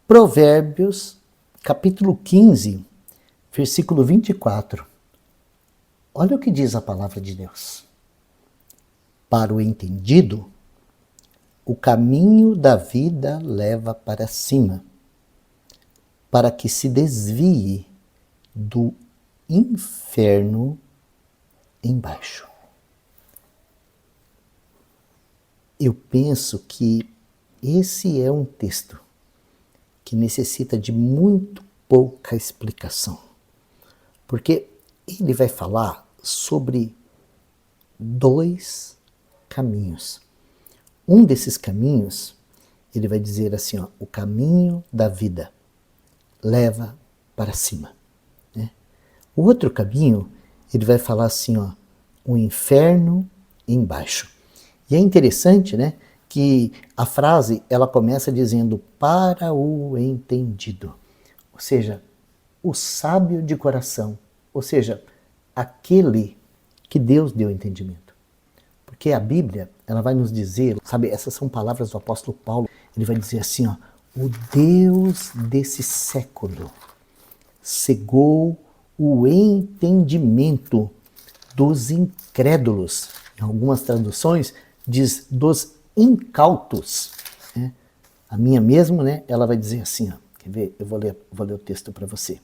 Provérbios, capítulo 15, versículo 24. Olha o que diz a palavra de Deus. Para o entendido, o caminho da vida leva para cima, para que se desvie do inferno embaixo. Eu penso que esse é um texto que necessita de muito pouca explicação, porque ele vai falar sobre dois caminhos. Um desses caminhos, ele vai dizer assim, ó, o caminho da vida leva para cima. Né? O outro caminho, ele vai falar assim, ó, o inferno embaixo. E é interessante, né, que a frase, ela começa dizendo para o entendido. Ou seja, o sábio de coração. Ou seja, aquele que Deus deu entendimento. Porque a Bíblia, ela vai nos dizer, sabe, essas são palavras do apóstolo Paulo, ele vai dizer assim, ó, o Deus desse século cegou o entendimento dos incrédulos. Em algumas traduções diz dos incautos. Né? A minha mesmo, né, ela vai dizer assim, ó, quer ver? Eu vou ler o texto para você.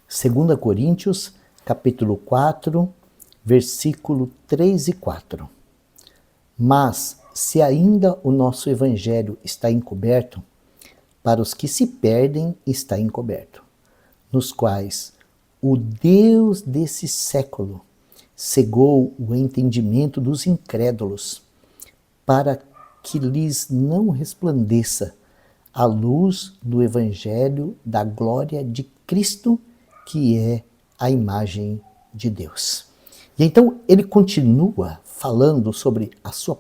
2 Coríntios, capítulo 4, versículo 3 e 4. Mas, se ainda o nosso evangelho está encoberto, para os que se perdem está encoberto, nos quais o Deus desse século cegou o entendimento dos incrédulos, para que lhes não resplandeça a luz do evangelho da glória de Cristo, que é a imagem de Deus. E então ele continua falando sobre a sua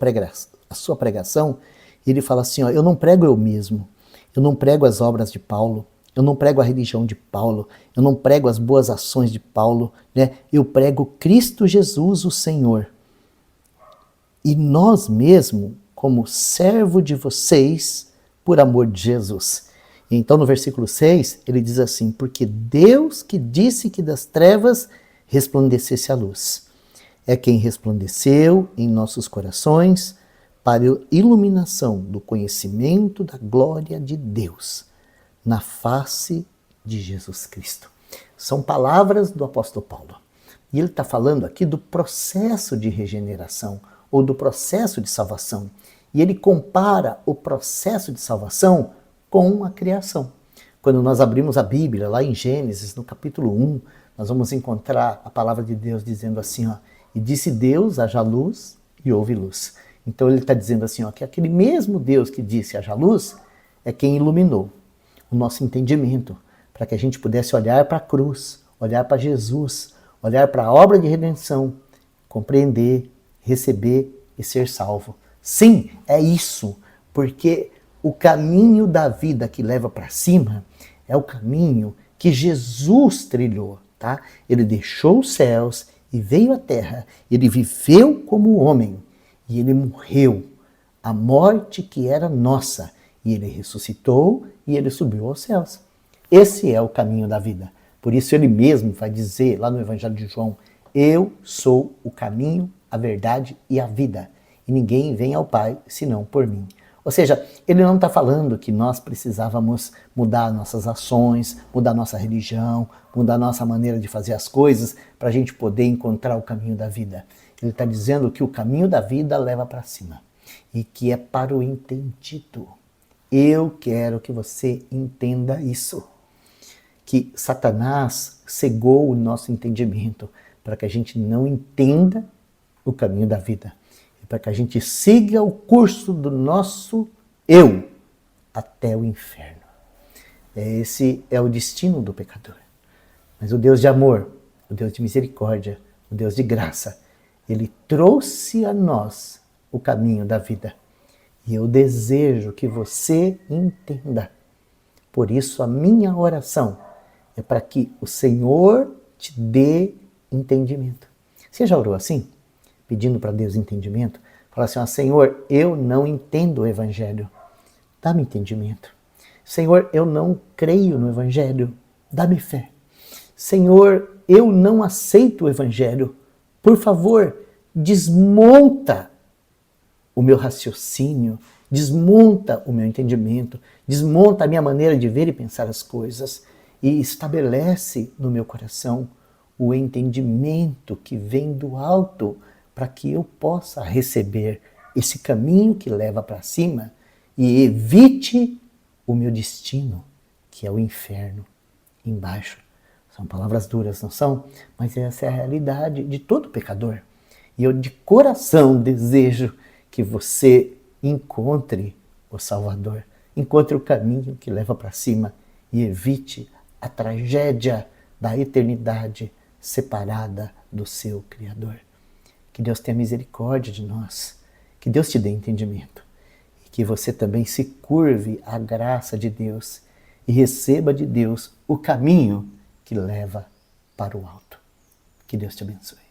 pregação, ele fala assim, ó, eu não prego eu mesmo, eu não prego as obras de Paulo, eu não prego a religião de Paulo, eu não prego as boas ações de Paulo, né? Eu prego Cristo Jesus, o Senhor. E nós mesmo, como servo de vocês, por amor de Jesus. Então no versículo 6, ele diz assim, porque Deus que disse que das trevas resplandecesse a luz, é quem resplandeceu em nossos corações para a iluminação do conhecimento da glória de Deus na face de Jesus Cristo. São palavras do apóstolo Paulo. E ele está falando aqui do processo de regeneração ou do processo de salvação. E ele compara o processo de salvação com a criação. Quando nós abrimos a Bíblia, lá em Gênesis, no capítulo 1, nós vamos encontrar a palavra de Deus dizendo assim, ó, e disse Deus, haja luz, e houve luz. Então ele está dizendo assim, ó, que aquele mesmo Deus que disse haja luz é quem iluminou o nosso entendimento, para que a gente pudesse olhar para a cruz, olhar para Jesus, olhar para a obra de redenção, compreender, receber e ser salvo. Sim, é isso, porque o caminho da vida que leva para cima é o caminho que Jesus trilhou, tá? Ele deixou os céus e veio à terra, ele viveu como homem e ele morreu a morte que era nossa, e ele ressuscitou e ele subiu aos céus. Esse é o caminho da vida. Por isso ele mesmo vai dizer lá no Evangelho de João, eu sou o caminho, a verdade e a vida, e ninguém vem ao Pai senão por mim. Ou seja, ele não está falando que nós precisávamos mudar nossas ações, mudar nossa religião, mudar nossa maneira de fazer as coisas para a gente poder encontrar o caminho da vida. Ele está dizendo que o caminho da vida leva para cima e que é para o entendido. Eu quero que você entenda isso, que Satanás cegou o nosso entendimento para que a gente não entenda o caminho da vida, e para que a gente siga o curso do nosso eu até o inferno. Esse é o destino do pecador. Mas o Deus de amor, o Deus de misericórdia, o Deus de graça, ele trouxe a nós o caminho da vida. E eu desejo que você entenda. Por isso a minha oração é para que o Senhor te dê entendimento. Você já orou assim? Pedindo para Deus entendimento? Fala assim, ó, Senhor, eu não entendo o Evangelho. Dá-me entendimento. Senhor, eu não creio no Evangelho, dá-me fé. Senhor, eu não aceito o Evangelho, por favor, desmonta o meu raciocínio, desmonta o meu entendimento, desmonta a minha maneira de ver e pensar as coisas e estabelece no meu coração o entendimento que vem do alto para que eu possa receber esse caminho que leva para cima e evite o meu destino, que é o inferno embaixo. São palavras duras, não são? Mas essa é a realidade de todo pecador. E eu de coração desejo que você encontre o Salvador, encontre o caminho que leva para cima e evite a tragédia da eternidade separada do seu Criador. Que Deus tenha misericórdia de nós, que Deus te dê entendimento e que você também se curve à graça de Deus e receba de Deus o caminho que leva para o alto. Que Deus te abençoe.